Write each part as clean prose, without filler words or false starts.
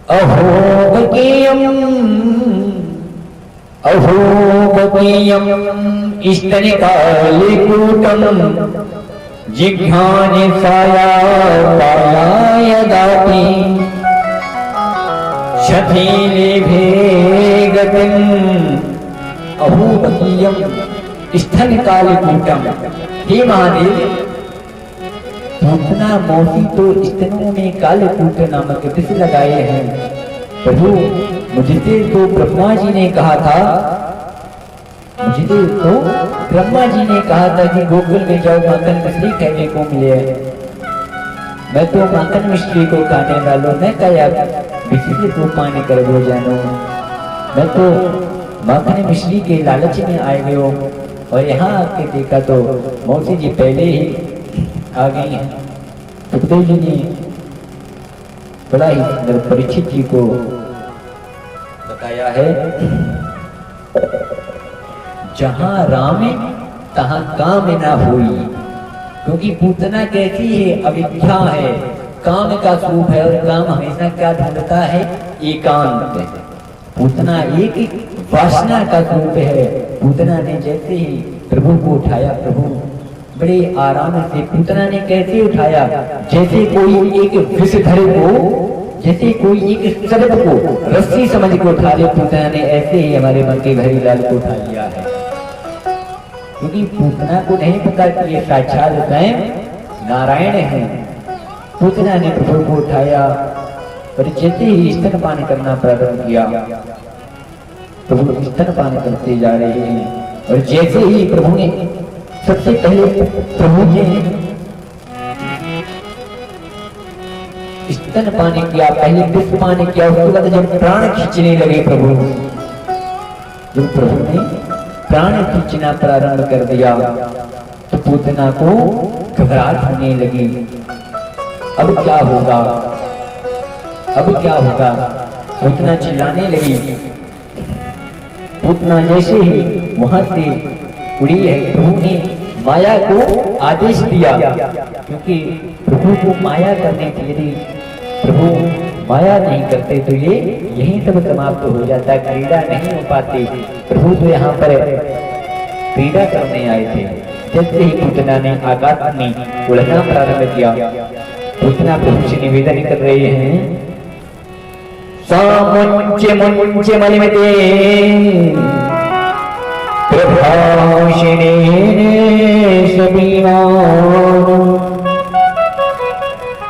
अहोगीयम् स्तनिकालिकूटम् जिघ्राणिसाया पायायदापि शथिलेभे गतिम् अहोगीयम् स्तनिकालिकूटम्। हे महादेव, पूतना मौसी तो स्तनों में कालकूट नामक विष लगाए हैं। प्रभु, मुझे तो ब्रह्मा जी ने कहा था, कि गोकुल में जाओ, माखन मिश्री खाने को मिले। मैं तो माखन मिश्री को खाने वालों ने कहा बिजली को पानी कर वो जानो। मैं तो माखन मिश्री के लालच में आए हुए हो और यहाँ आके देखा तो मौसी जी पहले ही आ गई हैं। सुखदेव जी ने बड़ा ही परीक्षित जी को बताया है, जहां राम तहां काम ना हुई। क्योंकि पूतना कैसी है, अविद्या है, काम का स्वरूप है और काम हमेशा क्या ढूंढता है, एकांत। पूतना एक वासना का स्वरूप है। पूतना ने जैसे ही प्रभु को उठाया, प्रभु बड़े आराम से पूतना ने कैसे उठाया, जैसे कोई एक विषधर को, जैसे कोई एक सर्प को रस्सी समझ के उठा ले, पूतना ने ऐसे ही हमारे मन के भरी लाल को उठा लिया है। क्योंकि पूतना को नहीं पता कि ये साक्षात स्वयं नारायण है। पूतना ने प्रभु को उठाया और जैसे ही स्तनपान करना प्रारंभ किया, प्रभु स्तनपान करते जा रहे हैं। और जैसे ही प्रभु ने सबसे पहले प्रभु ने स्तनपान किया, पहले पुष्पपान किया, उसके बाद जब प्राण खींचने लगे प्रभु, जब प्रभु ने प्राण खींचना प्रारंभ कर दिया तो पूतना को घबराहट होने लगी। अब क्या होगा, अब क्या होगा? पूतना चिल्लाने लगी। पूतना जैसे ही वहां से उड़ी है, प्रभु ने माया को आदेश दिया। क्योंकि प्रभु को माया करने के लिए, प्रभु माया नहीं करते तो ये यहीं सब समाप्त हो जाता, क्रीड़ा नहीं हो पाती। प्रभु तो यहाँ पर क्रीड़ा करने आए थे। जैसे ही पूतना ने आकाश में उड़ना प्रारंभ किया, पूतना प्रभु से निवेदन कर रहे हैं, सामुंचे मुंचे मलिमते प्रभाषिणे सबीनां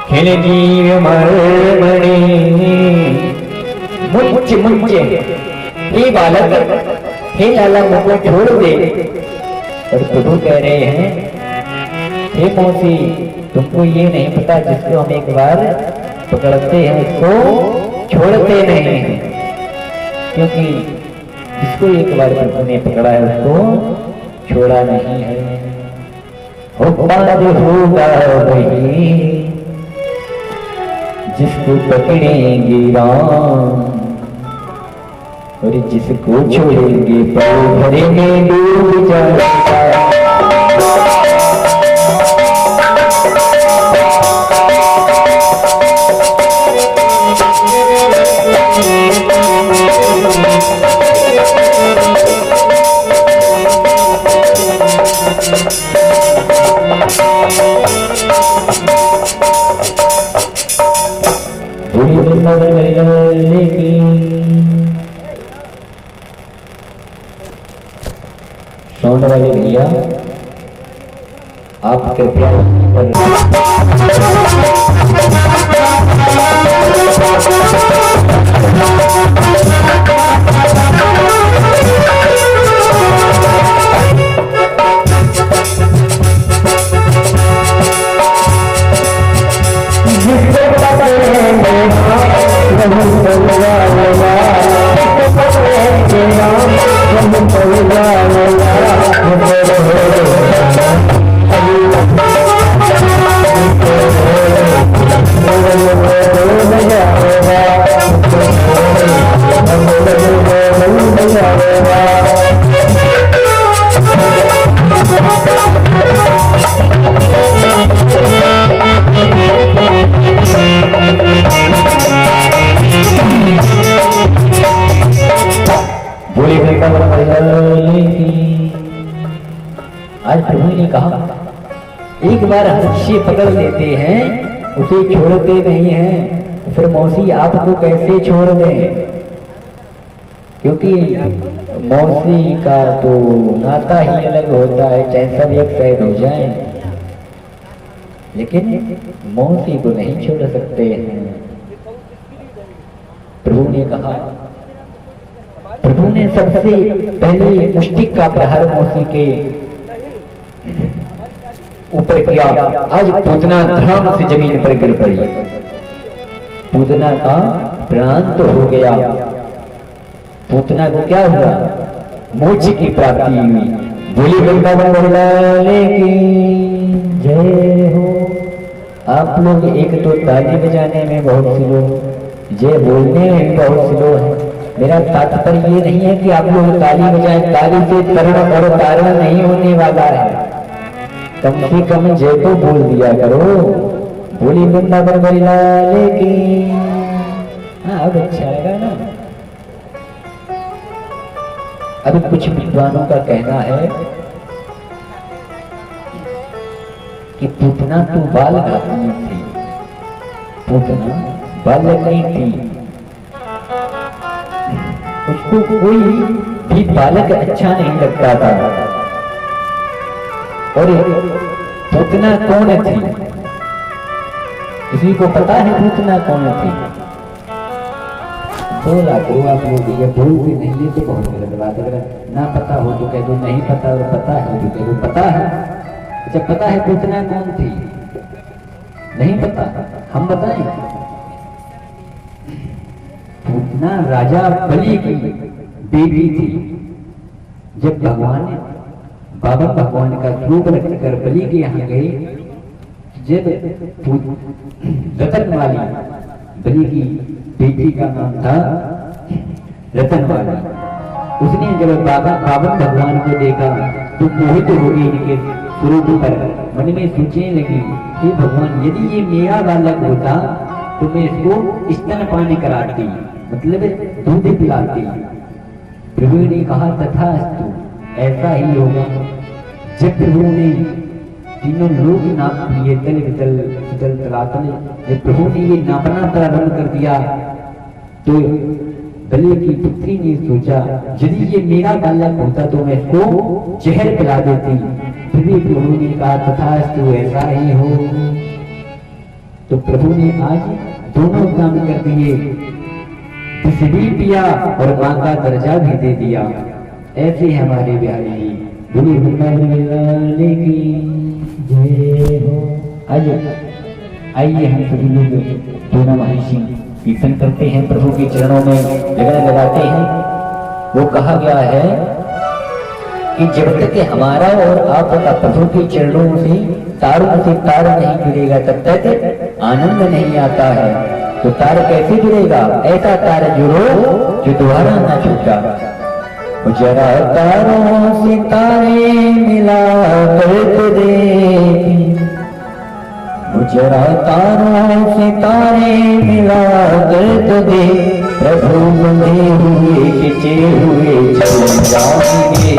खिल जीव मर्मणे। मुंचे मुंचे, हे बालक, हे लाला, मुझको छोड़ दे। और प्रभु कह रहे हैं, हे मौसी, तुमको ये नहीं पता, जिसको हम एक बार पकड़ते हैं उसको छोड़ते नहीं हैं। क्योंकि जिसको एक बार प्रभु ने पकड़ा है उसको छोड़ा नहीं है। होगा वही जिसको पकड़ेंगे राम, और जिसको छोड़ेंगे पल भर में डूब जाएगा। साउंड वाले भैया, आप कृपया ने कहा एक बार मुझसे पकड़ लेते हैं उसे छोड़ते नहीं हैं, फिर मौसी आपको कैसे छोड़ दें, क्योंकि मौसी का तो नाता ही अलग होता है, चाहे सब एक साइड हो जाए, लेकिन मौसी को नहीं छोड़ सकते हैं। प्रभु ने कहा, प्रभु ने सबसे पहले मुष्टिक का प्रहार मौसी के ऊपर किया। आज पूतना धड़ाम से जमीन पर गिर पड़ी, पूतना का प्राण तो हो गया, पूतना को क्या हुआ, मोक्ष की प्राप्ति हुई। बोली वृंदावन लाले की जय हो। आप लोग एक तो ताली बजाने में बहुत स्लो, जय बोलने में बहुत स्लो है। मेरा तात्पर्य ये नहीं है कि आप लोग ताली बजाएं, ताली से तरण और तारण नहीं होने वाला है, कम से कम जय तो बोल दिया करो। बोली वृंदावन लाले की। हाँ अब अच्छा लगा ना। अभी कुछ विद्वानों का कहना है कि पूतना तो बाल घातनी थी, पूतना बालक नहीं थी, उसको कोई भी बालक अच्छा नहीं लगता था। और पूतना कौन थी, किसी को पता है पूतना कौन थी? बोला करो आप लोग, ये बोलते नहीं है तो बहुत गलत बात है। ना पता हो तो कह दो नहीं पता, और पता है तो कह दो पता है। अच्छा पता है पूतना कौन थी? नहीं पता, हम बताएं। पूतना राजा बलि की बेटी थी। जब भगवान बाबा भगवान का रूप रखकर बलि के यहाँ गए, जब रतनवाली बलि की बेटी का नाम था रतनवाली, उसने जब बाबा भगवान को देखा तो मोहित हो गई इनके स्वरूप पर। मन में सोचने लगी कि भगवान यदि ये मेरा बालक होता तो मैं इसको स्तनपान कराती, मतलब दूध पिलाती। प्रभु ने कहा तथास्तु, ऐसा ही होगा। जब प्रभु ने तीनों लोग नाप लिए, तल वितल सुतल तलातल, जब प्रभु ने ये नापना प्रारंभ कर दिया तो बलि की पुत्री ने सोचा यदि ये मेरा बालक होता तो मैं इसको जहर पिला देती। फिर भी प्रभु ने कहा तथास्तु, ऐसा ही हो। तो प्रभु ने आज दोनों काम कर दिए, विष भी पिया और मां का दर्जा भी दे दिया। ऐसे हमारे बिहारी बोली वृंदावन की जय हो। आइए हम सभी लोग दोनों महर्षि कीर्तन करते हैं, प्रभु के चरणों में लगन लगाते हैं। वो कहा गया है कि जब तक हमारा और आपका प्रभु के चरणों से तारों से तार नहीं जुड़ेगा तब तक आनंद नहीं आता है। तो तार कैसे जुड़ेगा? ऐसा तार जुड़ो जो दोबारा ना छूटा। जरा तारों से तारे मिला कर दे, जरा तारों से तारे मिला कर दे, प्रभु बंधे हुए खिंचे हुए चल जाएंगे।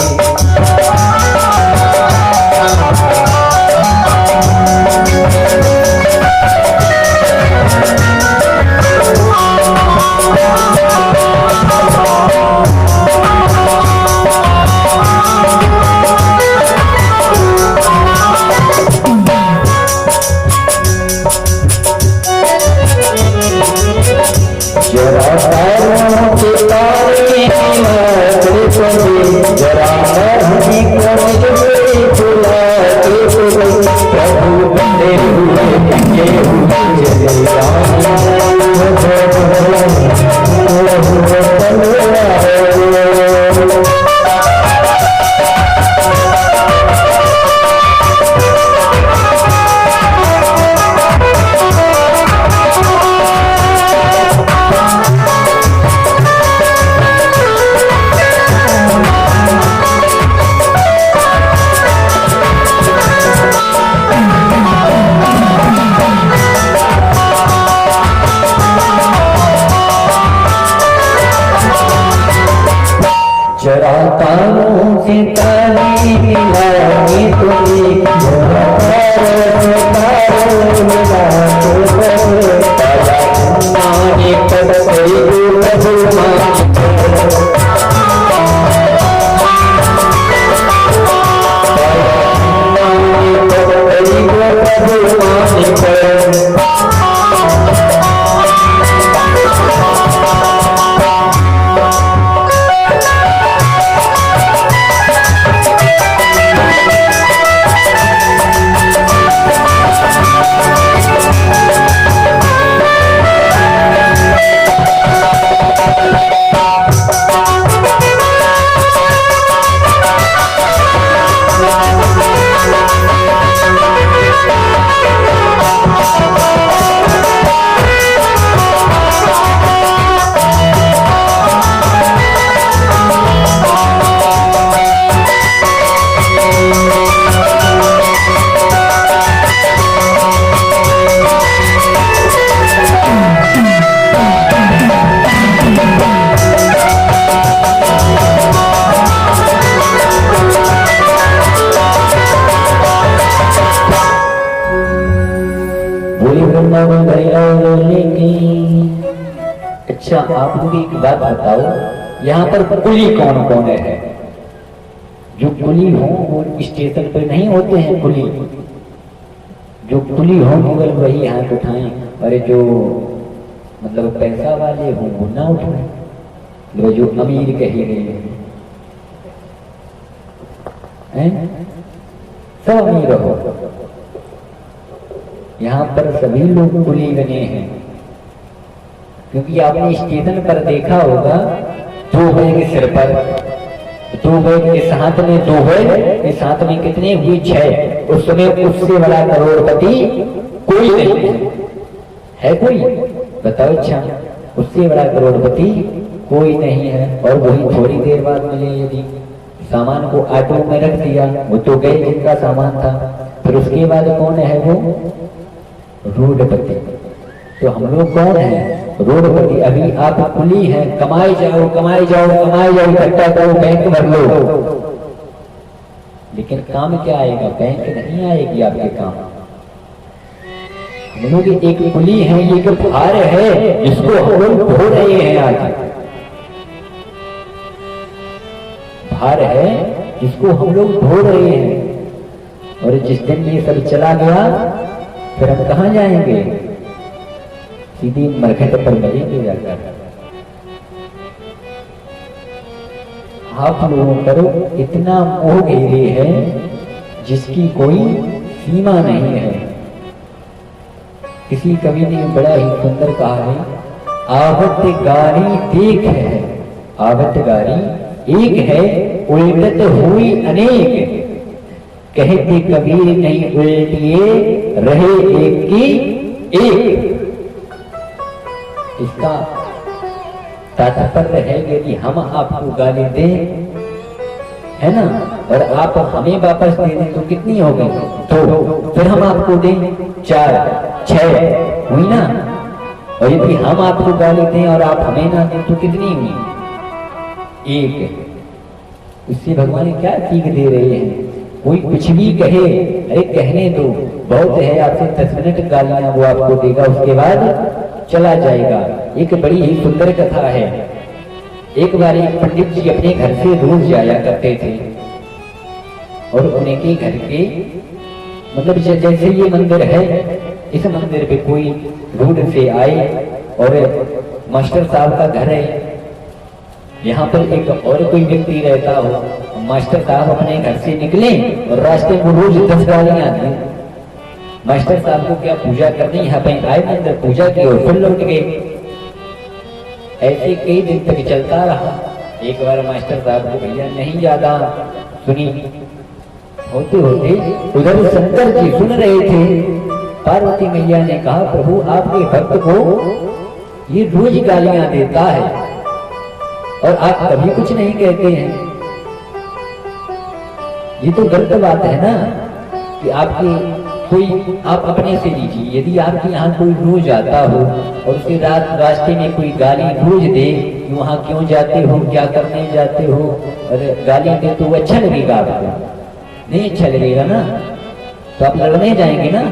जरा तारों से तारे मिलाए तो अच्छा आप मुझे एक बात बताओ, यहाँ पर कुली कौन कौन है? जो कुली हो वो स्टेशन पर नहीं होते हैं कुली, जो कुली हो केवल वही हाथ उठाएं, और जो मतलब पैसा वाले हो वो ना उठाएं, वो जो अमीर कहे गए हैं सब अमीर हो। यहाँ पर सभी लोग कुली बने हैं, क्योंकि आपने स्टेशन पर देखा होगा 2 बैग सिर पर, 2 बैग के साथ में 2 बैग के साथ में कितने हुए 6। उस समय उससे बड़ा करोड़पति कोई नहीं है कोई? बताओ। अच्छा उससे बड़ा करोड़पति कोई नहीं है, और वही थोड़ी देर बाद मिले। यदि सामान को ऑटो में रख दिया, वो तो गए जिनका सामान था, फिर उसके बाद कौन है? वो रोडपति। तो हम लोग कौन है? रोडपति। अभी आप कुली हैं, कमाई जाओ कमाई जाओ कमाई जाओ, इकट्ठा करो, बैंक भर लो, लेकिन काम क्या आएगा? बैंक नहीं आएगी आपके काम। हम लोग एक कुली है, ये एक भार है जिसको हम लोग ढो रहे हैं। आज भार है जिसको हम लोग ढो रहे हैं, और जिस दिन ये सब चला गया फिर हम कहाँ जाएंगे? सीधी मरघट पर मिलेंगे जाकर। आप लोगों पर इतना मोह घेरे है जिसकी कोई सीमा नहीं है। किसी कवि ने बड़ा ही सुंदर कहा है, आवत गारी देख है, आवत गारी एक है, उल्टत हुई अनेक। कहते कबीर नहीं उल्टिए, रहे एक की एक। इसका तात्पर्य है यदि हम आपको गाली दें, है ना, और आप हमें वापस दे दें तो कितनी हो गई? 2। फिर हम आपको दें 4, 6 हुई ना। और यदि हम आपको गाली दें और आप हमें ना दें तो कितनी हुई? 1। इससे भगवान क्या सीख दे रहे हैं? कोई कुछ भी कहे, अरे कहने दो, बहुत है, आपसे 10 मिनट गालियां वो आपको देगा, उसके बाद चला जाएगा। एक बड़ी ही सुंदर कथा है। एक बार एक पंडित जी अपने घर से रोज जाया करते थे, और उनके घर के मतलब जैसे ये मंदिर है, इस मंदिर पे कोई रोड से आए, और मास्टर साहब का घर है, यहाँ पर एक और कोई व्यक्ति रहता हो, मास्टर साहब अपने घर से निकले और रास्ते में रोज 10 गालियां दी। मास्टर साहब को क्या पूजा करनी, यहाँ पे आए मंदिर, पूजा की और फिर लौट गए। ऐसे कई दिन तक चलता रहा। एक बार मास्टर साहब को भैया नहीं ज्यादा सुनी, होते होते उधर शंकर जी सुन रहे थे। पार्वती मैया ने कहा, प्रभु आपके भक्त को ये रोज गालियां देता है और आप कभी कुछ नहीं कहते हैं। ये तो गलत बात है ना, कि आपके कोई आप अपने से लीजिए। यदि आपके यहाँ कोई रोज आता हो और उसके रास्ते में कोई गाली रोज दे, वहां क्यों जाते हो, क्या करने जाते हो, और गाली दे तो अच्छा लगेगा आपको? नहीं अच्छा लगेगा ना, तो आप लड़ने जाएंगे ना,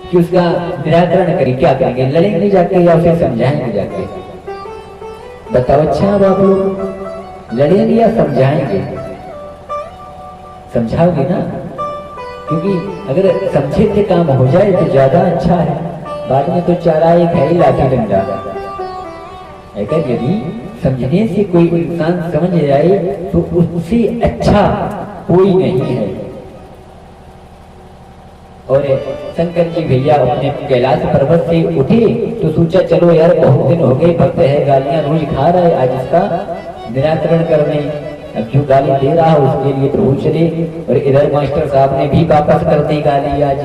कि उसका निराकरण करें। क्या करेंगे? लड़ेंगे जाके या उसे समझाएंगे जाके? बताओ। अच्छा अब आप लोग लड़ेंगे या समझाएंगे? समझाओगे ना, क्योंकि अगर समझे थे काम हो जाए तो ज्यादा अच्छा है। बाद में तो चारा एक है ही लाठी डंडा। अगर यदि समझने से कोई इंसान समझ जाए तो उससे अच्छा कोई नहीं है। और शंकर जी भैया अपने कैलाश पर्वत से उठे तो सोचा चलो यार बहुत दिन हो गए, भक्त है गालियां रोज खा रहा है, आज इसका निराकरण करने। अब जो गाली दे रहा है उसके लिए प्रभु चले, और इधर मास्टर साहब ने भी वापस कर दी गाली। आज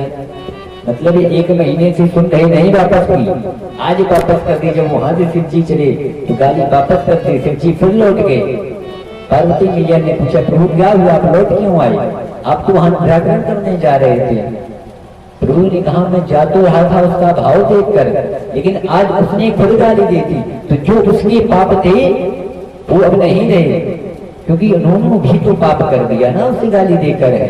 मतलब 1 महीने से सुन रहे नहीं वापस की, आज वापस कर दी। जब वहां से शिव जी चले तो गाली वापस कर दी, शिव जी फिर लौट गए। पार्वती मैया ने पूछा, प्रभु क्या हुआ, आप लौट क्यों आए? आप तो वहां निराकरण करने जा रहे थे। प्रभु ने कहा, मैं जा तो रहा था उसका भाव देखकर, लेकिन आज उसने खुद गाली दी थी, तो जो उसके पाप थे वो अब नहीं रहे, क्योंकि उन्होंने भी तो पाप कर दिया ना उसे गाली देकर है।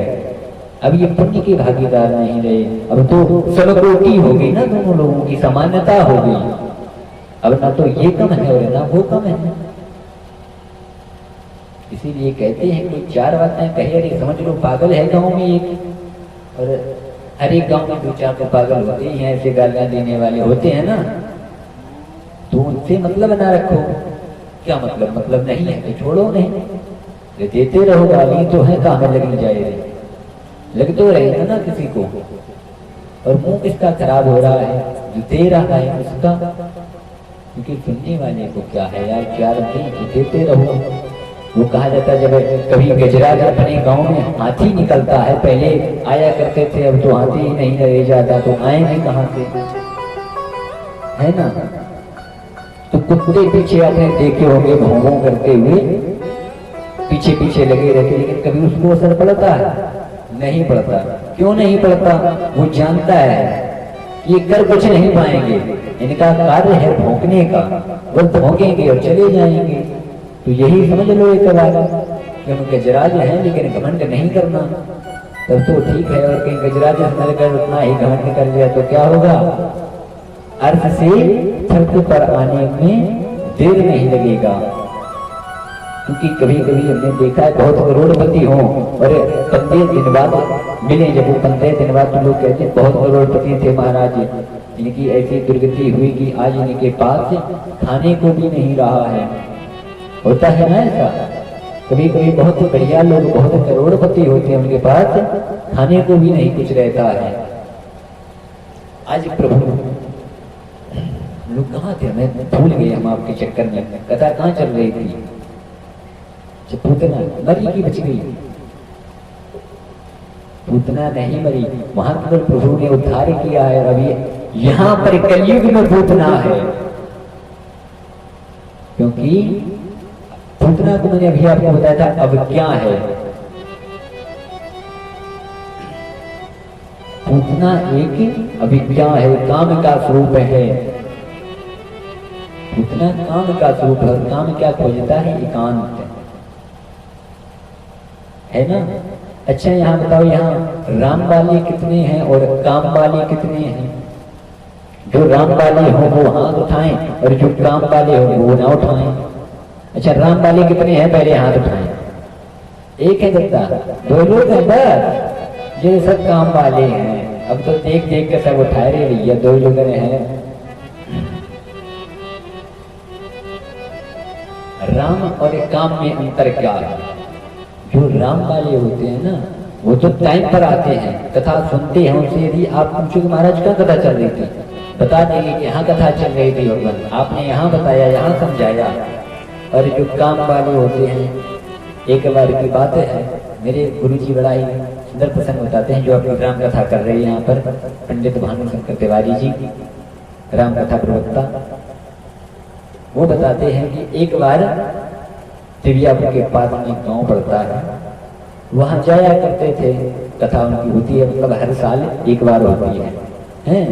अब ये पुण्य के भागीदार नहीं रहे, अब तो समकोटि हो गई ना, दोनों लोगों की समानता हो गई। अब ना तो ये कम है और ना वो कम है। इसीलिए कहते हैं कोई चार बातें कहे, अरे समझ लो पागल है गांव में एक, और हर एक गांव में दो चार तो पागल होते ही हैं, ऐसे गालियां देने वाले होते हैं ना, तो उनसे मतलब ना रखो। क्या मतलब? मतलब नहीं है तो छोड़ो नहीं, देते रहो गाली तो है, कहाँ लगी जाए, लग तो रहे ना किसी को। और मुंह किसका खराब हो रहा है? जो दे रहा है उसका, क्योंकि सुनने वाले को क्या है यार, चार देते रहो। वो कहा जाता है जब कभी गजराज अपने गांव में हाथी निकलता है, पहले आया करते थे, अब तो हाथी ही नहीं रह जाता, तो आएंगे कहाँ से, है ना। तो कुत्ते पीछे आपने देखे होंगे भौं करते हुए, पीछे पीछे लगे रहते, लेकिन कभी उसको असर पड़ता है? नहीं पड़ता। क्यों नहीं पड़ता? वो जानता है ये कर कुछ नहीं पाएंगे, इनका कार्य है भौंकने का, वो भौंकेंगे और चले जाएंगे। तो यही समझ लो एक बार कि हम गजराज हैं लेकिन घमंड नहीं करना, तब तो ठीक है। और कहीं गजराज कर उतना ही घमंड कर लिया तो क्या होगा? अर्थ से छत पर आने में देर नहीं लगेगा। क्योंकि कभी कभी हमने देखा है बहुत करोड़पति हो और 15 दिन बाद मिले, जब वो 15 दिन बाद तो लोग कहते हैं बहुत करोड़पति थे महाराज, इनकी ऐसी दुर्गति हुई कि आज इनके पास खाने को भी नहीं रहा है। होता है ना ऐसा, कभी कभी बहुत बढ़िया लोग बहुत करोड़पति होते हैं, उनके पास खाने को भी नहीं कुछ रहता है। आज प्रभु लोग कहाँ थे, मैं भूल गए हम आपके चक्कर में, कथा कहाँ चल रही थी? पूतना मरी की बच गई, पूतना नहीं मरी, वहां केवल प्रभु ने उद्धार किया है। अभी यहाँ पर कलयुग में पूतना है, क्योंकि पूतना को मैंने अभी आपको बताया था अब क्या है। पूतना एक अभिज्ञा है, काम का स्वरूप है। पूतना काम का स्वरूप है, काम क्या खोजता है? एकांत, है ना। अच्छा यहाँ बताओ, यहाँ राम वाले कितने हैं और काम वाले कितने हैं? जो राम वाले हो वो हाथ उठाएं और जो काम वाले हो वो ना उठाएं। अच्छा राम वाले कितने हैं? पहले हाथ उठाएं। एक है दत्ता, दो लोग हैं बस, ये सब काम वाले हैं। अब तो देख देख कर सब उठाए रहे भैया, दो लोग हैं। राम और काम में अंतर क्या है? जो राम वाले होते हैं ना, वो तो टाइम पर आते हैं, कथा सुनते हैं। उनसे यदि आप पूछोगे महाराज क्या कथा चल रही थी, बता देंगे कि यहाँ कथा चल रही थी भगवान, आपने यहाँ बताया, यहाँ समझाया। और जो काम वाले होते हैं, एक बार की बात है, मेरे गुरुजी बड़ा ही सुंदर प्रसंग बताते हैं, जो अपनी राम कथा कर रहे हैं यहाँ पर, पंडित भानुशंकर तिवारी जी, राम कथा प्रवक्ता। वो बताते हैं कि एक बार दिव्यापुर के पास में गांव पड़ता है, वहां जाया करते थे, कथा उनकी होती है, मतलब हर साल एक बार होती है, हैं?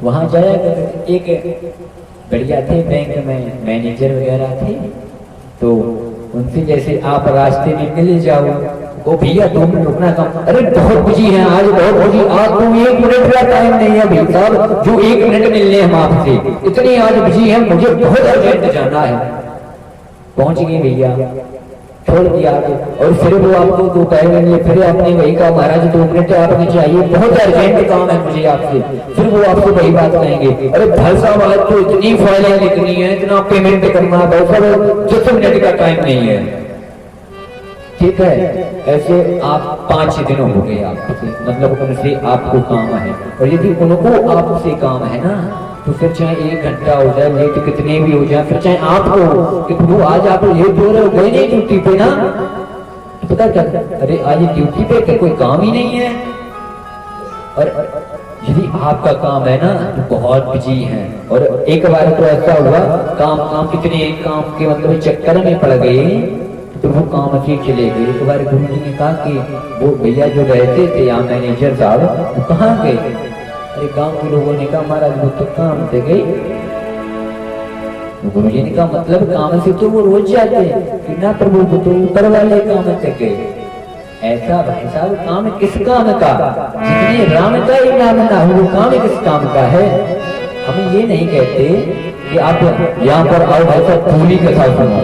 वहां जाया करते थे। एक बढ़िया थे, बैंक में मैनेजर वगैरह थे, तो उनसे जैसे आप रास्ते में मिल जाओ, वो भैया 2 मिनट रुकना कम, अरे बहुत बिजी है आज, बहुत बिजी, आज तो 1 मिनट का टाइम नहीं है भाई साहब, जो 1 मिनट मिलने हम आपसे, इतनी आज बिजी है, मुझे बहुत अर्जेंट जाना है। पहुंच गए भैया, छोड़ दिया आगे, और फिर वो आपको दोपहर में फिर आपने वही कहा महाराज 2 मिनट आपने चाहिए, बहुत अर्जेंट काम है मुझे आपसे। फिर वो आपको वही बात कहेंगे, अरे भाई साहब आज तो इतनी फाइलें लिखनी है, इतना पेमेंट करना है, भाई साहब 10 मिनट का टाइम नहीं है। ठीक है, ऐसे आप 5 दिन हो गए आपसे, मतलब उनसे आपको काम है, और यदि उनको आपसे काम है ना, तो फिर चाहे 1 घंटा हो जाए लेट, कितने भी हो जाए, फिर चाहे आपको कि वो आज आप लेट हो रहे हो, गए नहीं ड्यूटी पे ना, तो पता क्या, अरे आज ड्यूटी पे कोई काम ही नहीं है। और यदि आपका काम है ना तो बहुत बिजी है। और एक बार तो ऐसा हुआ, काम कितने काम के मतलब चक्कर में पड़ गए, तो वो काम अच्छे चले गए। एक बार गुरु जी ने कहा कि वो भैया जो रहते थे यहाँ मैनेजर साहब, वो कहाँ गए? अरे गांव के लोगों ने कहा महाराज वो तो काम से गए। गुरु जी ने कहा मतलब काम से तो वो रोज जाते हैं कि ना प्रभु, वो तो ऊपर वाले काम से गए। ऐसा भाई साहब काम किस काम का, जितने राम का ही नाम ना हो वो काम किस काम का है। हम ये नहीं कहते कि आप यहाँ पर आओ भाई साहब पूरी कथा सुनो,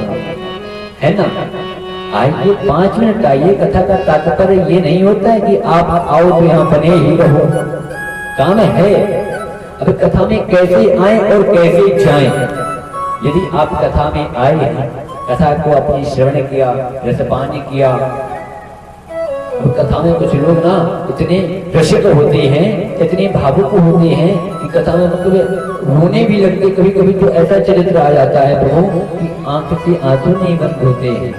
है ना, आइए 5 मिनट आइए। कथा का तात्पर्य ये नहीं होता है कि आप आओ तो यहाँ बने ही रहो, काम है। अब कथा में कैसे आए और कैसे जाएं। यदि आप कथा में आए, कथा को अपनी श्रवण किया, रसपान किया, और कथा में कुछ लोग ना इतने रसिक होते हैं, इतने भावुक होते हैं कि कथा में मतलब रोने भी लगते। कभी कभी तो ऐसा चरित्र आ जाता है प्रभु कि आंख से आंसू नहीं बंद होते हैं।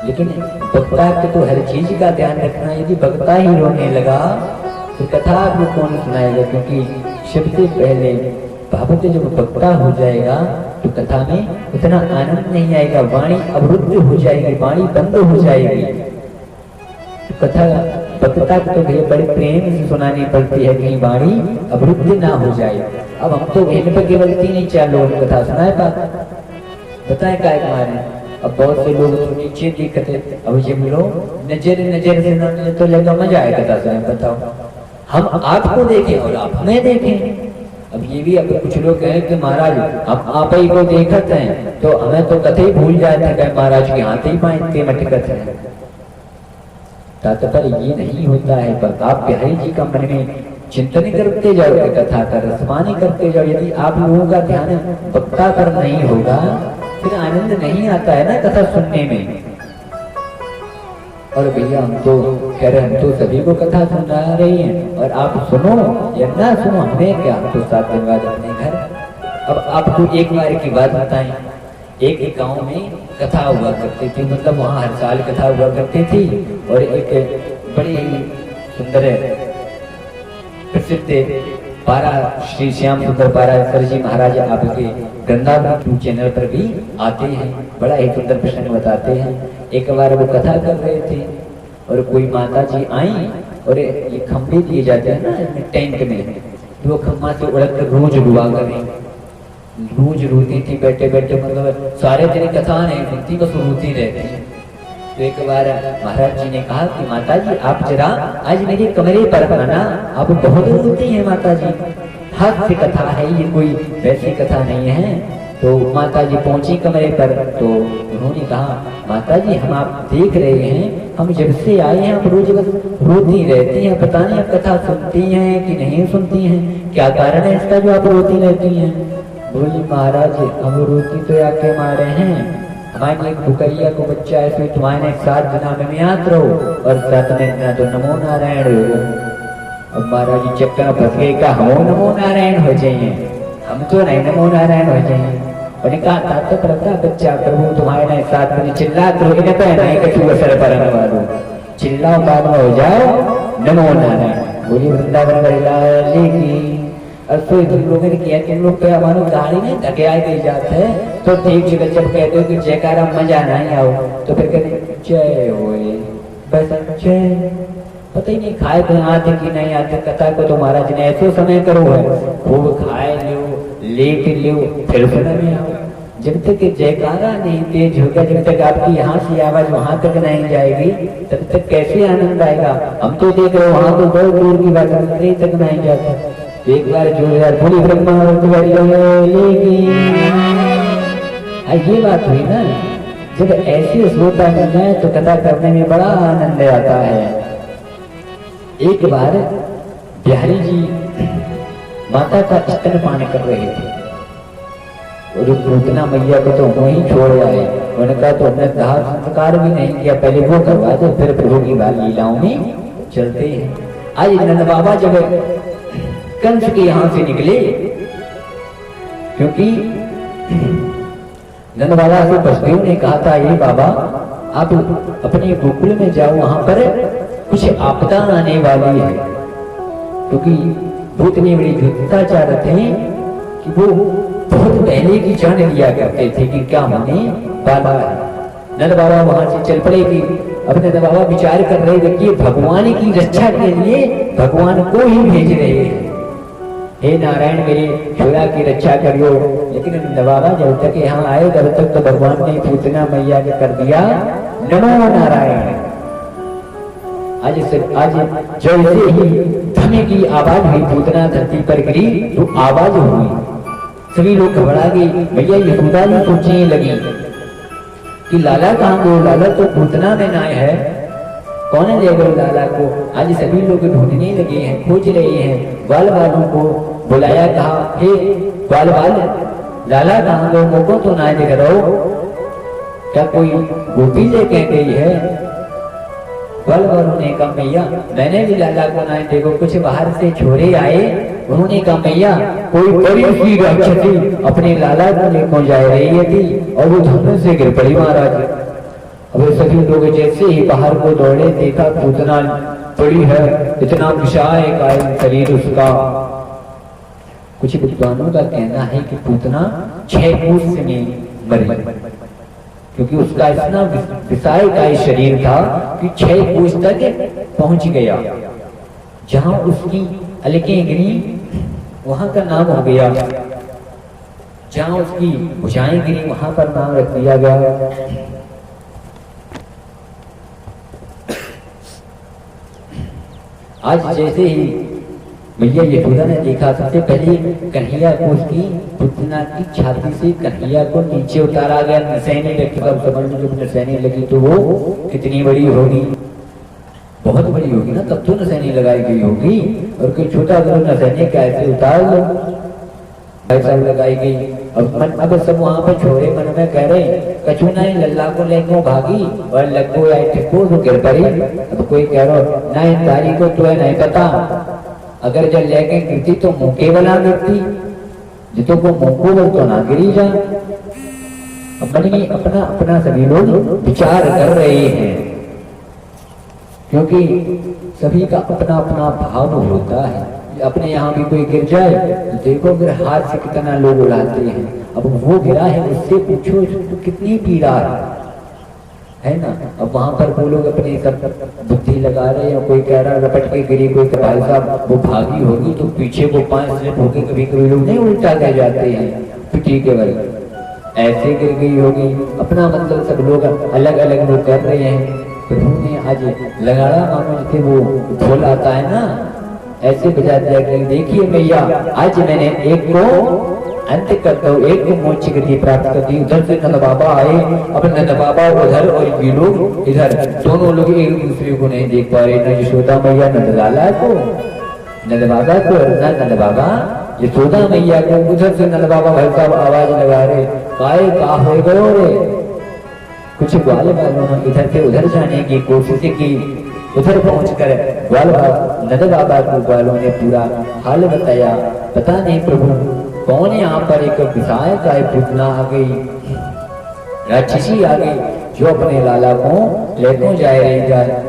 लेकिन वक्ता को तो हर चीज का ध्यान रखना। यदि वक्ता ही रोने लगा तो कथा आपको कौन सुनाएगा, क्योंकि सबसे पहले भावुक जब वक्ता हो जाएगा तो कथा में इतना आनंद नहीं आएगा, वाणी अवरुद्ध हो जाएगी, वाणी बंद हो जाएगी। कथा वक्ता को तो भैया बड़े प्रेम से सुनानी पड़ती है कि वाणी अवरुद्ध ना हो जाए। अब हम तो इन पर केवल 3-4 लोग कथा सुनाए बताए काय मारे। अब बहुत से लोग तो नीचे दिखते, अब ये बोलो नजर नजर से सुनाने तो लगा मजा आए कथा सुनाए। बताओ हम आपको देखें और आप हमें देखें। अब ये भी अब कुछ लोग कहें कि महाराज हम आप ही को देखते हैं तो हमें तो कथे ही भूल जाते हैं, महाराज के हाथ ही पाए मटकत है। तात्पर्य ये नहीं होता है, पर आप बिहारी जी का मन में चिंतन करते जाओ, कथा का रसपानी करते जाओ। यदि आप लोगों का ध्यान वक्ता पर नहीं होगा फिर आनंद नहीं आता है ना कथा सुनने में। और भैया हम तो कह रहे हम तो सभी को कथा सुना रही हैं, और आप सुनो या ना सुनो हमें क्या, हम तो 7 दिन बाद अपने घर। अब आपको एक बार की बात बताएं, एक गांव में कथा हुआ करती थी, मतलब वहाँ हर साल कथा हुआ करती थी। और एक बड़ी सुंदर प्रसिद्ध पारा श्री श्याम सुंदर पारासर जी महाराज आपके गंगा चैनल पर भी आते हैं, बड़ा ही सुंदर प्रसंग बताते हैं। एक बार वो कथा कर रहे थे और कोई माता जी आई और ये खंभे दिए जाते हैं ना टैंक में, तो वो खम्भा से उड़क कर रोज रुआ करें, रोज रोती थी बैठे बैठे, मतलब सारे दिन कथा नहीं सुनती बस रोती रहती। तो एक बार महाराज जी ने कहा कि माता जी आप जरा आज मेरे कमरे पर आना, आप बहुत रोती हैं माता जी, हाथ से कथा है ये, कोई वैसी कथा नहीं है। तो माता जी पहुंची कमरे पर, तो उन्होंने कहा माता जी हम आप देख रहे हैं, हम जब से आए हैं आप रोज बस रोती रहती हैं, पता नहीं आप कथा सुनती हैं कि नहीं सुनती हैं, क्या कारण है इसका जो आप रोती रहती हैं। बोली महाराज हम रोती तो आके मारे हैं, हमारे एक बुकरिया को बच्चा है तो तुम्हारे 7 दिन में याद रहो और 7 दिन तो नमो नारायण हो। अब महाराज जी चक्कर फंस गए का हम नमो नारायण हो जाइए, हम तो नहीं नमो नारायण हो जाइए। और कहा तो प्रभा बच्चा प्रभु तुम्हारे 7 दिन चिल्ला तो नहीं कछु असर पर चिल्लाओ बाद में हो जाओ नमो नारायण। बोली वृंदावन की और तो तुम लोगों ने किया, तुम लोग क्या मानो गाड़ी में धकेल दी जाते हैं तो ठीक जगह जब कहते हो कि जयकारा मजा नहीं आओ तो फिर कहते जय होए, बस जय। पता ही नहीं खाए तो आते कि नहीं आते। कथा को तो महाराज ने ऐसे समय करो है, खूब खाए लो लेट लो फिर समय में आओ। जब तक जयकारा नहीं तेज होगा, जब तक आपकी यहाँ से आवाज वहां तक नहीं जाएगी तब तक कैसे आनंद आएगा। हम तो देख रहे हो वहां तो बहुत दूर की बात है, तक नहीं जाता। एक बार जोरदार बोली ब्रह्मा ये बात हुई ना, जब ऐसे श्रोता मिल जाए तो कथा करने में बड़ा आनंद आता है। एक बार बिहारी जी माता का स्तनपान कर रहे थे और पूतना मैया को तो वहीं छोड़ आए। उन्होंने कहा तो हमने दाह संस्कार भी नहीं किया, पहले वो करवा दो फिर प्रभु की बाल लीलाओं में चलते हैं। आज नंद बाबा जब कंस के यहां से निकले, क्योंकि नंद बाबा से बसदेव ने कहा था ये बाबा आप अपने गोकुल में जाओ, वहां पर कुछ आपदा आने वाली है। क्योंकि वो इतने बड़े युद्धाचार थे कि वो बहुत पहले की जान लिया करते थे कि क्या होने वाला है। नंद बाबा वहां से चल पड़े कि अब नंद बाबा विचार कर रहे थे कि भगवान की रक्षा के लिए भगवान को ही भेज रहे हैं, हे नारायण मेरे छोरा की रक्षा करियो। लेकिन नंद बाबा जब तक यहाँ आए तब तक तो भगवान ने पूतना मैया के कर दिया नमो नारायण। आज जैसे ही धमी की आवाज हुई, पूतना धरती पर गिरी तो आवाज हुई, सभी लोग घबरा गए। भैया यशोदा जी सोचने लगी कि लाला कहाँ गो, लाला तो पूतना में नाय है, कौन ले गए लाला को। आज सभी लोग ढूंढने लगे हैं, खोज रहे हैं। ग्वाल वालों को बुलाया, कहा हे ग्वाल वाल, लाला कहाँ गो, मोको तो ना दिख रहा हो, क्या कोई गोपी लेके गई है। ग्वाल वालों ने कहा मैया मैंने भी लाला को ना देखो, कुछ बाहर से छोरे आए, उन्होंने कहा मैया कोई बड़ी सी राक्षसी अपने लाला को लेकर जा रही थी और वो धनुष से गिर पड़ी महाराज। अब सभी लोग जैसे ही बाहर को दौड़े, देखा पूतना पड़ी है, इतना विशाल कायल शरीर उसका। कुछ विद्वानों का कहना है कि पूतना 6 कोस में मरी, क्योंकि उसका इतना विशाल काय शरीर था कि 6 कोस तक पहुंच गया। जहां उसकी अलकें गिरी वहां का नाम हो गया, जहां उसकी भुजाएं गिरी वहां पर नाम रख दिया गया। आज जैसे ही भैया यशोदा ने देखा, सबसे पहले कन्हैया को उसकी पूतना की छाती से कन्हैया को नीचे उतारा गया। नसैनी लगी, समझ लो जब नसैनी लगी तो वो कितनी बड़ी होगी, बहुत बड़ी होगी ना, तब तो नसैनी लगाई गई होगी। और कोई छोटा करो नसैनी कैसे उतार लो, ऐसा लगाई गई। अब सब वहां पर छोरे मन में कह रहे कछु नहीं, लल्ला को लेको भागी और लग्गो या ठिको तो गिर पड़ी। अब कोई कह रहा नहीं तारी को तो नहीं पता, अगर जब लेके गिरती तो मुंह बना गिरती, जितो को मुंह को तो ना गिरी जा। अपना अपना सभी लोग विचार कर रहे हैं, क्योंकि सभी का अपना अपना भाव होता है। अपने यहाँ भी कोई गिर जाए तो देखो फिर हाथ से कितना लोग उड़ाते हैं। अब वो गिरा है, उससे पूछो तो कितनी पीड़ा है ना। अब वहां पर वो लोग अपनी सब बुद्धि लगा रहे हैं, कोई कह रहा रपट के गिरी, कोई भाई साहब वो भागी होगी तो पीछे को 5 स्टेप होके कभी कभी लोग नहीं उल्टा कह जाते हैं पिटी के बल, ऐसे गिर गई होगी। अपना मतलब सब लोग अलग अलग लोग कर रहे हैं। प्रभु ने आज लगाड़ा मानो जैसे वो ढोल आता है ना, ऐसे बजा दिया कि देखिए मैया आज मैंने एक को अंत करता हूँ, एक को मोक्ष गति प्राप्त कर दी। उधर से नंद बाबा आए, अब नंद बाबा उधर और ये लोग इधर, दोनों लोग एक दूसरे को नहीं देख पा रहे, न यशोदा मैया नंद लाला को, नंद बाबा को, और नंद बाबा यशोदा मैया को। उधर से नंद बाबा भाई साहब आवाज लगा रहे, काय का हो गयो रे। कुछ ग्वाल वालों ने इधर से उधर जाने की कोशिश की, उधर पहुंचकर ग्वाल नंद बाबा को ग्वालों ने पूरा हाल बताया। पता नहीं प्रभु कौन यहाँ पर एक विशाल काय पूतना आ गई, राक्षसी आ गई, जो अपने लाला को लेकर जा रही जाए,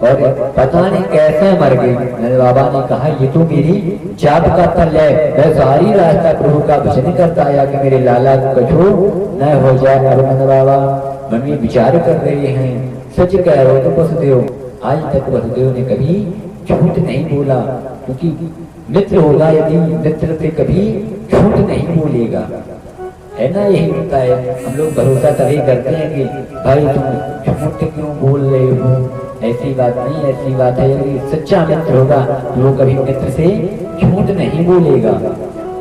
और पता नहीं कैसे मर गई। नंद बाबा ने कहा ये तो मेरी जाप का फल है, मैं सारी रास्ता प्रभु का भजन करता आया कि मेरे लाला को कछो न हो जाए। अब नंद बाबा मन में विचार कर रहे हैं, सच कह रहे हो तो वसुदेव, आज तक वसुदेव ने कभी झूठ नहीं बोला, क्योंकि मित्र होगा यदि मित्र से कभी झूठ नहीं बोलेगा, है ना। यही होता है, हम लोग भरोसा तभी करते हैं कि भाई तुम झूठ क्यों बोल रहे हो, ऐसी बात नहीं, ऐसी बात है। यदि सच्चा मित्र होगा तो वो कभी मित्र से झूठ नहीं बोलेगा।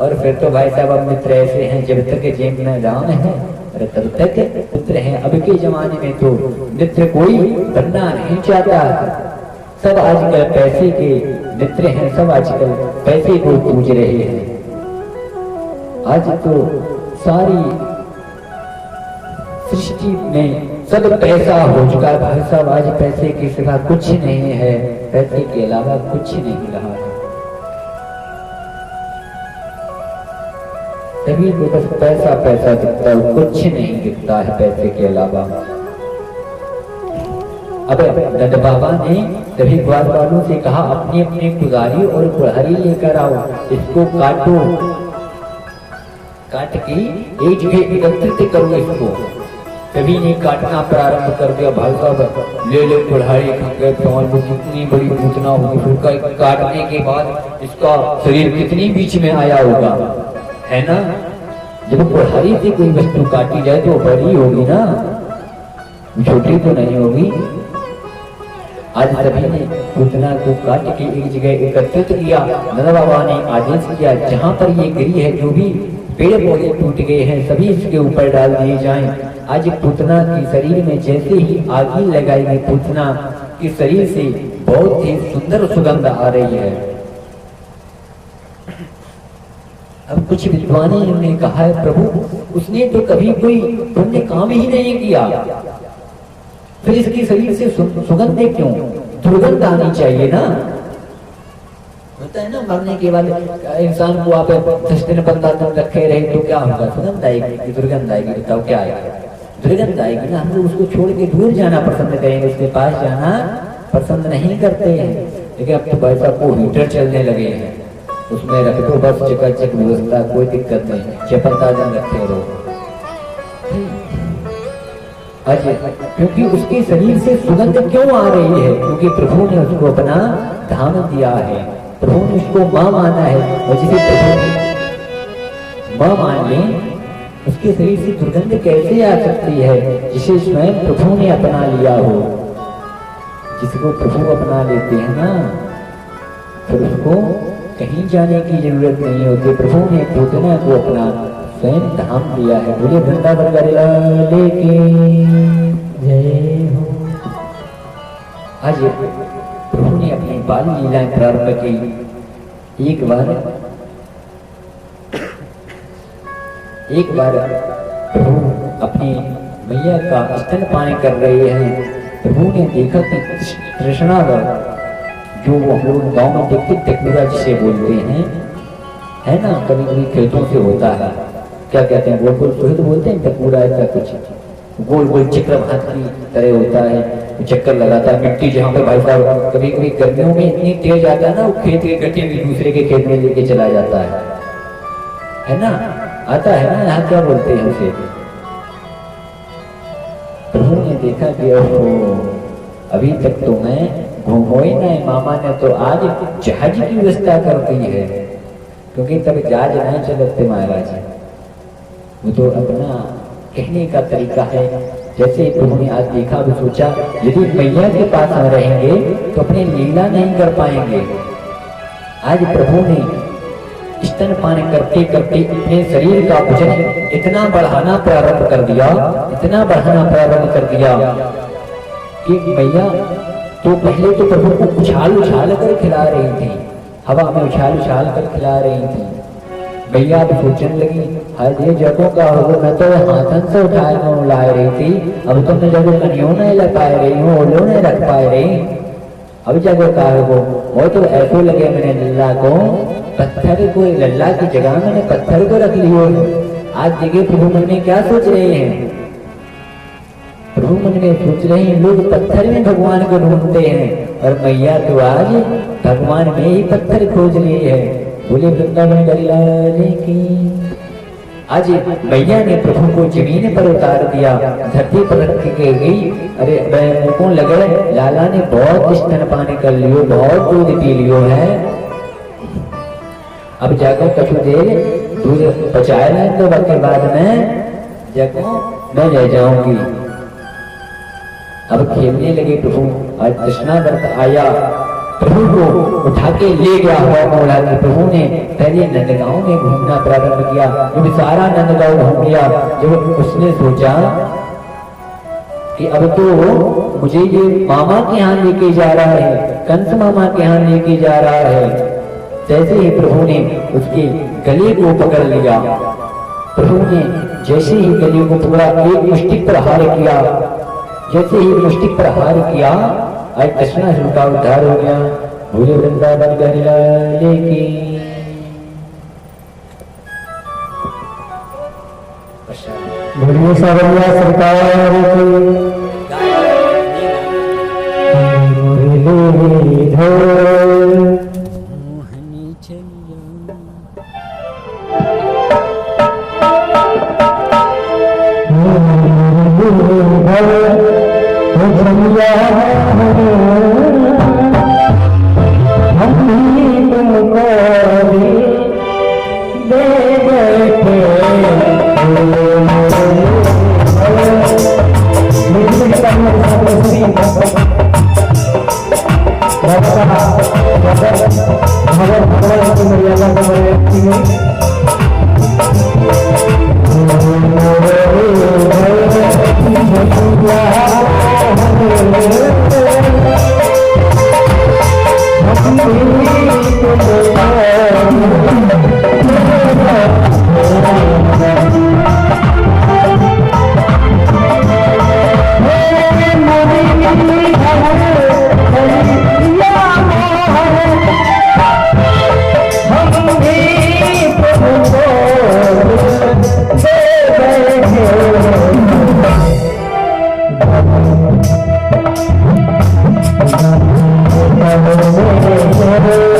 और फिर तो भाई साहब अब मित्र ऐसे हैं, जब तक जेब में राम है तब तक मित्र हैं। अब के जमाने में तो मित्र कोई बनना नहीं चाहता, सब आजकल पैसे के मित्र हैं, सब आजकल पैसे को पूज रहे हैं। आज तो सारी सृष्टि में सब पैसा हो चुका है भाई साहब, आज पैसे के सिवा कुछ नहीं है, पैसे के अलावा कुछ नहीं रहा है। सभी को बस पैसा पैसा दिखता है, कुछ नहीं दिखता है पैसे के अलावा। अब नंद बाबा ने तभी ग्वाल वालों से कहा अपनी अपनी कुदारी और कुल्हाड़ी लेकर आओ, इसको काटो, काट के एक जगह एकत्रित करो इसको। तभी ने काटना प्रारंभ कर दिया। भाई साहब ले ले कुल्हाड़ी, कितनी बड़ी पूतना होगी, फिर काटने के बाद इसका शरीर कितनी बीच में आया होगा, है ना। जब कुल्हाड़ी से कोई वस्तु काटी जाए तो बड़ी होगी ना, छोटी तो नहीं होगी। आज सभी ने पूतना को काट के एक जगह एकत्रित किया। नंद बाबा ने आदेश किया जहाँ पर ये गिरी है, जो भी पेड़ पौधे टूट गए हैं सभी इसके ऊपर डाल दिए जाएं। आज पूतना के शरीर में जैसे ही आग लगाई गई, पूतना के शरीर से बहुत ही सुंदर सुगंध आ रही है। अब कुछ विद्वानों ने कहा है प्रभु उसने तो कभी कोई पुण्य काम ही नहीं किया, फिर इसके शरीर से सुगंध क्यों? दुर्गंध आनी चाहिए ना। होता है ना, मरने के बाद इंसान को आप 10 दिन 15 दिन रखे रहे तो क्या होगा? सुगंध आएगी, दुर्गंध आएगी, बताओ क्या आएगा? दुर्गंध आएगी ना। हम लोग उसको छोड़ के दूर जाना पसंद करेंगे, उसके पास जाना पसंद नहीं करते हैं। लेकिन अब तो भाई साहब को हीटर चलने लगे हैं, उसमें रख दो बस, चकाचक व्यवस्था, कोई दिक्कत नहीं, 6-15 दिन रखे रहो। अच्छा, क्योंकि उसके शरीर से सुगंध क्यों आ रही है? क्योंकि प्रभु ने उसको अपना धाम दिया है, प्रभु ने उसको माँ माना है। और जिसे प्रभु माँ मान ले उसके शरीर से दुर्गंध कैसे आ सकती है? जिसे स्वयं प्रभु ने अपना लिया हो, जिसको प्रभु अपना लेते हैं ना, फिर उसको कहीं जाने की जरूरत नहीं होती। प्रभु ने पूतना को अपना स्वयं धाम दिया है। बोले वृंदावन लाले की जय हो। आज प्रभु ने अपनी बाल लीलाएं प्रारंभ की। एक बार प्रभु अपनी मैया का स्तनपान कर रहे हैं। प्रभु ने देखा कि कृष्णावर, जो वो हम लोग गाँव में देखते टकूरा जिसे बोलते हैं, है ना, कभी कभी खेतों से होता है, क्या कहते हैं, गोल गोल सुहित बोलते हैं, टकूरा ऐसा कुछ गोल गोल चक्रवात की तरह होता है, चक्कर लगाता है। मिट्टी जहाँ पे भाई साहब कभी कभी गर्मियों में इतनी तेज आता है ना, वो खेत के गड्ढे में दूसरे के खेत में लेके चला जाता है ना, आता है ना, यहाँ क्या बोलते हैं उसे। प्रभु ने देखा कि अभी तक तो मैं घूमो ही नहीं, मामा ने तो आज जहाज की व्यवस्था कर दी है, क्योंकि तब जहाज नहीं चलते महाराज। वो तो अपना कहने का तरीका है। जैसे प्रभु ने आज देखा, वो सोचा यदि मैया के पास हम रहेंगे तो अपनी लीला नहीं कर पाएंगे। आज प्रभु ने स्तनपान करते करते अपने शरीर का वजन इतना बढ़ाना प्रारंभ कर दिया, इतना बढ़ाना प्रारंभ कर दिया कि मैया तो पहले तो प्रभु को उछाल उछाल कर खिला रही थी, हवा में उछाल उछाल कर खिला रही थी। मैया अब सोचने लगी, हर जगहों का होगा, मैं तो हाथन से उठाए में ला रही थी, अब तो मैं जगह कनियों नहीं लग पा रही हूँ, ओलो नहीं रख पा रही, अब जगह का हो। वो तो ऐसे लगे मैंने लल्ला को, पत्थर को, लल्ला की जगह मैंने पत्थर को रख लियो। आज जगह प्रभु मन में क्या सोच रहे हैं? प्रभु मन में सोच रहे हैं लोग पत्थर में भगवान को ढूंढते हैं, और मैया तो आज भगवान में ही पत्थर खोज लिए है। बोले वृंदावन लाले की। आज मैया ने प्रभु को जमीन पर उतार दिया, धरती पर रख के गई। अरे मुझको लगे लाला ने बहुत स्तनपान कर लियो, बहुत दूध पी लियो है, अब जाकर कछु देर दूध बचाए ना, तो के बाद में जगह मैं रह जाऊंगी। अब खेलने लगे प्रभु। आज कृष्णा व्रत आया, प्रभु को उठा के ले गया हुआ मौला ने। प्रभु ने पहले नंदगांव में घूमना प्रारंभ किया। जब सारा नंदगांव घूम लिया, जब उसने सोचा कि अब तो मुझे ये मामा के यहाँ लेके जा रहा है, कंस मामा के यहाँ लेके जा रहा है, जैसे ही प्रभु ने उसके गले को पकड़ लिया। प्रभु ने जैसे ही गले को पकड़ा, एक मुष्टि प्रहार किया। जैसे ही मुष्टि प्रहार किया, आज कृष्णासुर का उद्धार हो गया। भूले वृंदावन लाले की। बोलिए सावरिया सरकार की। की